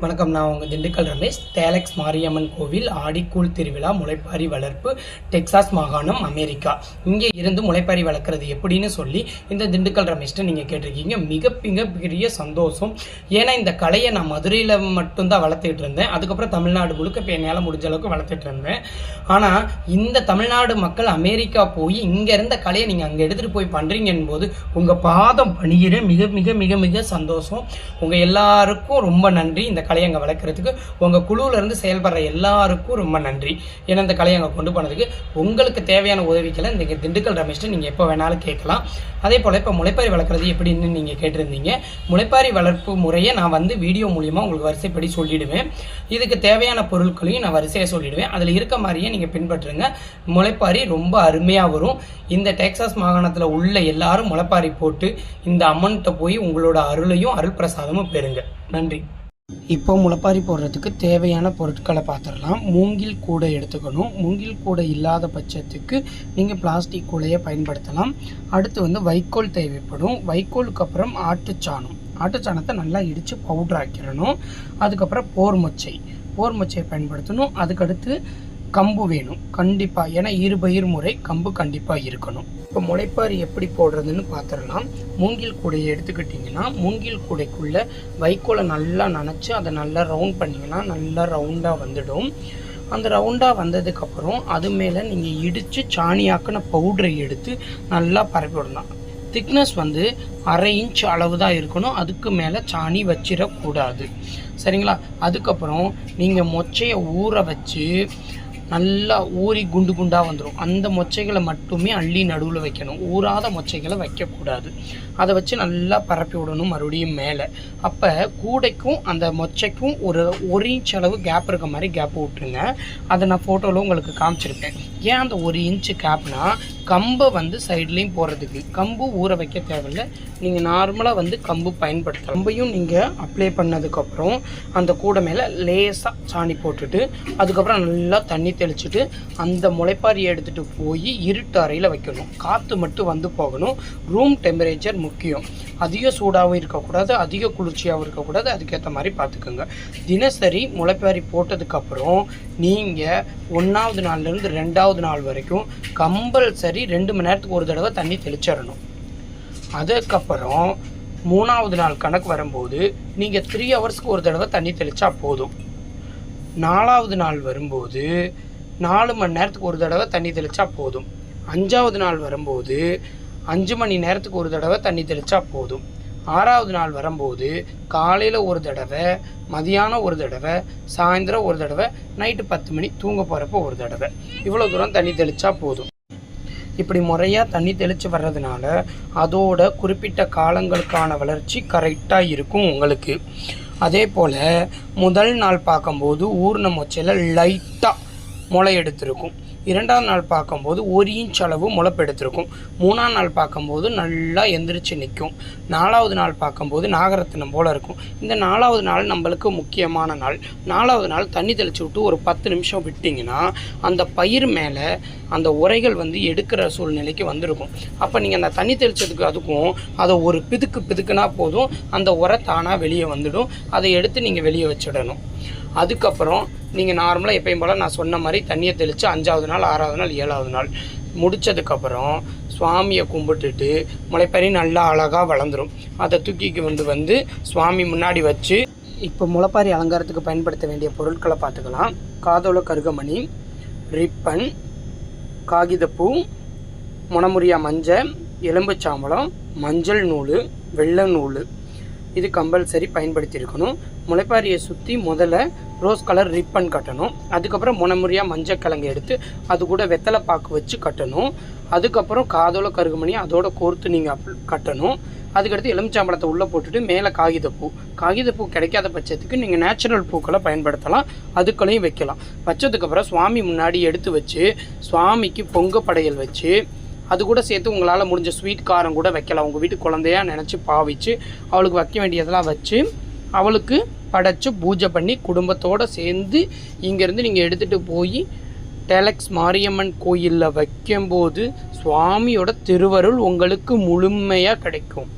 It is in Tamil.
வணக்கம். நான் உங்கள் திண்டுக்கல் ரமேஷ். டேலக்ஸ் மாரியம்மன் கோவில் ஆடிக்கூழ் திருவிழா முளைப்பாரி வளர்ப்பு டெக்சாஸ் மாகாணம் அமெரிக்கா. இங்கே இருந்து முளைப்பாரி வளர்க்குறது எப்படின்னு சொல்லி இந்த திண்டுக்கல் ரமேஷ்ட்டு நீங்கள் கேட்டிருக்கீங்க. மிக பெரிய சந்தோஷம். ஏன்னா இந்த கலையை நான் மதுரையில் மட்டும்தான் வளர்த்துக்கிட்டு இருந்தேன். அதுக்கப்புறம் தமிழ்நாடு முழுக்க இப்போ என்னால் முடிஞ்ச அளவுக்கு வளர்த்துட்டு இருந்தேன். ஆனால் இந்த தமிழ்நாடு மக்கள் அமெரிக்கா போய் இங்கே இருந்த கலையை நீங்கள் அங்கே எடுத்துகிட்டு போய் பண்ணுறீங்கன்னு போது உங்கள் பாதம் பணிகிற மிக சந்தோஷம். உங்கள் எல்லாருக்கும் ரொம்ப நன்றி. இந்த கலையை அங்கே வளர்க்குறதுக்கு உங்கள் குழுவிலேருந்து செயல்படுற எல்லாருக்கும் ரொம்ப நன்றி. ஏன்னா இந்த கலையை அங்கே கொண்டு போனதுக்கு உங்களுக்கு தேவையான உதவிகளை இந்த திண்டுக்கல் ரமேஷ்ட்டு நீங்கள் எப்போ வேணாலும் கேட்கலாம். அதே போல் இப்போ முளைப்பாரி வளர்க்குறது எப்படின்னு நீங்கள் கேட்டிருந்தீங்க. முளைப்பாரி வளர்ப்பு முறையை நான் வீடியோ மூலியமாக உங்களுக்கு வரிசைப்படி சொல்லிவிடுவேன். இதுக்கு தேவையான பொருட்களையும் நான் வரிசையாக சொல்லிவிடுவேன். அதில் இருக்க மாதிரியே நீங்கள் பின்பற்றுங்க. முளைப்பாரி ரொம்ப அருமையாக வரும். இந்த டெக்சாஸ் மாகாணத்தில் உள்ள எல்லாரும் முளைப்பாரி போட்டு இந்த அம்மன்கிட்ட போய் உங்களோட அருளையும் அருள் பிரசாதமும் பெறுங்க. நன்றி. இப்போ முளைப்பாரி போடுறதுக்கு தேவையான பொருட்களை பார்த்துடலாம். மூங்கில் கூடை எடுத்துக்கணும். மூங்கில் கூடை இல்லாத பட்சத்துக்கு நீங்கள் பிளாஸ்டிக் கூடையை பயன்படுத்தலாம். அடுத்து வைக்கோல் தேவைப்படும். வைக்கோலுக்கு அப்புறம் ஆட்டுச்சாணத்தை நல்லா இடித்து பவுடர் ஆக்கிடணும். அதுக்கப்புறம் போர் மொச்சையை பயன்படுத்தணும். அதுக்கடுத்து கம்பு வேணும் கண்டிப்பாக. ஏன்னா இருபயிர் முறை கம்பு கண்டிப்பாக இருக்கணும். இப்போ முளைப்பாரி எப்படி போடுறதுன்னு பார்த்துடலாம். மூங்கில் கூடையை எடுத்துக்கிட்டிங்கன்னா மூங்கில் கூடைக்குள்ளே வைக்கோலை நல்லா நனைச்சி அதை நல்லா ரவுண்ட் பண்ணிங்கன்னா நல்லா ரவுண்டாக வந்துடும். அந்த ரவுண்டாக வந்ததுக்கப்புறம் அது மேலே நீங்கள் இடித்து சாணியாக்கின பவுடரை எடுத்து நல்லா பரப்பி விடலாம். திக்னஸ் 1/2 இன்ச் அளவு தான் இருக்கணும். அதுக்கு மேலே சாணி வச்சிடக்கூடாது. சரிங்களா? அதுக்கப்புறம் நீங்கள் மொச்சையை ஊற வச்சு நல்லா ஊறி குண்டு குண்டாக வந்துடும். அந்த மொச்சைகளை மட்டுமே அள்ளி நடுவில் வைக்கணும். ஊறாத மொச்சைகளை வைக்கக்கூடாது. அதை வச்சு நல்லா பரப்பி விடணும் மறுபடியும் மேலே. அப்போ கூடைக்கும் அந்த மொச்சைக்கும் ஒரு இன்ச் அளவு கேப் இருக்க மாதிரி கேப் விட்டுருங்க. அதை நான் ஃபோட்டோவில் உங்களுக்கு காமிச்சிருப்பேன். ஏன் அந்த 1 இன்ச்சு கேப்னா கம்பை சைட்லேயும் போடுறதுக்கு. கம்பு ஊற வைக்க தேவையில்லை. நீங்கள் நார்மலாக கம்பு பயன்படுத்தலாம். கம்பையும் நீங்கள் அப்ளை பண்ணதுக்கப்புறம் அந்த கூடை மேலே லேசாக சாணி போட்டுட்டு அதுக்கப்புறம் நல்லா தண்ணி தெளிச்சுட்டு அந்த முளைப்பாரியை எடுத்துகிட்டு போய் இருட்டு அறையில் வைக்கணும். காற்று மட்டும் போகணும். ரூம் டெம்பரேச்சர் முக்கியம். அதிக சூடாகவும் இருக்கக்கூடாது, அதிக குளிர்ச்சியாகவும் இருக்கக்கூடாது. அதுக்கேற்ற மாதிரி பார்த்துக்கோங்க. தினசரி முளைப்பாரி போட்டதுக்கப்புறம் நீங்கள் 1ஆவது நாள்லேருந்து 2ஆவது நாள் வரைக்கும் கம்பல்சரி 2 மணி நேரத்துக்கு ஒரு தடவை தண்ணி தெளிச்சிடணும். அதுக்கப்புறம் 3ஆவது நாள் கணக்கு வரும்போது நீங்கள் 3 ஹவர்ஸ்க்கு ஒரு தடவை தண்ணி தெளித்தா போதும். 4ஆவது நாள் வரும்போது 4 மணி நேரத்துக்கு ஒரு தடவை தண்ணி தெளித்தா போதும். 5ஆவது நாள் வரும்போது 5 மணி நேரத்துக்கு ஒரு தடவை தண்ணி தெளித்தா போதும். 6ஆவது நாள் வரும்போது காலையில் ஒரு தடவை, மதியானம் ஒரு தடவை, சாயந்தரம் ஒரு தடவை, நைட்டு 10 மணி தூங்க போகிறப்போ ஒரு தடவை. இவ்வளோ தூரம் தண்ணி தெளித்தா போதும். இப்படி முறையாக தண்ணி தெளித்து வர்றதுனால அதோட குறிப்பிட்ட காலங்களுக்கான வளர்ச்சி கரெக்டாக இருக்கும் உங்களுக்கு. அதே போல் முதல் நாள் பார்க்கும்போது ஊர்ன மொச்சையில் லைட்டாக முளை எடுத்திருக்கும். 2ஆம் நாள் பார்க்கும்போது 1 இன்ச் அளவு முளைப்பு எடுத்திருக்கும். 3ஆம் நாள் பார்க்கும்போது நல்லா எந்திரிச்சு நிற்கும். 4ஆவது நாள் பார்க்கும்போது நாகரத்தினம் போல் இருக்கும். இந்த 4ஆவது நாள் நம்மளுக்கு முக்கியமான நாள். 4ஆவது நாள் தண்ணி தெளித்து விட்டு ஒரு 10 நிமிஷம் விட்டிங்கன்னா அந்த பயிர் மேலே அந்த உரைகள் எடுக்கிற சூழ்நிலைக்கு வந்திருக்கும். அப்போ நீங்கள் அந்த தண்ணி தெளித்ததுக்கு அதுக்கும் அதை ஒரு பிதுக்குனா போதும், அந்த உரை தானாக வெளியே வந்துடும். அதை எடுத்து நீங்கள் வெளியே வச்சிடணும். அதுக்கப்புறம் நீங்கள் நார்மலாக எப்பயும் போல் நான் சொன்ன மாதிரி தண்ணியை தெளித்து 5ஆவது நாள், 6ஆவது நாள், 7ஆவது நாள் முடித்ததுக்கப்புறம் சுவாமியை கும்பிட்டுட்டு முளைப்பாரி நல்லா அழகாக வளர்ந்துடும். அதை தூக்கிக்கு சுவாமி முன்னாடி வச்சு இப்போ முளைப்பாரி அலங்காரத்துக்கு பயன்படுத்த வேண்டிய பொருட்களை பார்த்துக்கலாம். காதோல கருகமணி, ரிப்பன், காகிதப்பூ, முனமுறியா மஞ்சள், எலும்புச்சாம்பலம், மஞ்சள் நூல், வெள்ளை நூல் இது கம்பல்சரி பயன்படுத்தியிருக்கணும். முளைப்பாரியை சுற்றி முதல்ல ரோஸ் கலர் ரிப்பன் கட்டணும். அதுக்கப்புறம் முனமுறியா மஞ்சள் கிழங்கு எடுத்து அது கூட வெத்தலை பாக்கு வச்சு கட்டணும். அதுக்கப்புறம் காதோல கருகுமணி அதோட கோர்த்து நீங்கள் கட்டணும். அதுக்கடுத்து எலுமிச்சாம்பழத்தை உள்ளே போட்டுட்டு மேலே காகிதப்பூ கிடைக்காத பட்சத்துக்கு நீங்கள் நேச்சுரல் பூக்களை பயன்படுத்தலாம். அதுக்களையும் வைக்கலாம். வச்சதுக்கப்புறம் சுவாமி முன்னாடி எடுத்து வச்சு சுவாமிக்கு பொங்க படையல் வச்சு அது கூட சேர்த்து உங்களால் முடிஞ்ச ஸ்வீட் காரம் கூட வைக்கலாம். உங்கள் வீட்டு குழந்தையாக நினச்சி பாவிச்சு அவளுக்கு வைக்க வேண்டியதெல்லாம் வச்சு அவளுக்கு படைச்சு பூஜை பண்ணி குடும்பத்தோடு சேர்ந்து இங்கேருந்து நீங்கள் எடுத்துகிட்டு போய் டேலக்ஸ் மாரியம்மன் கோயிலில் வைக்கும்போது சுவாமியோட திருவருள் உங்களுக்கு முழுமையாக கிடைக்கும்.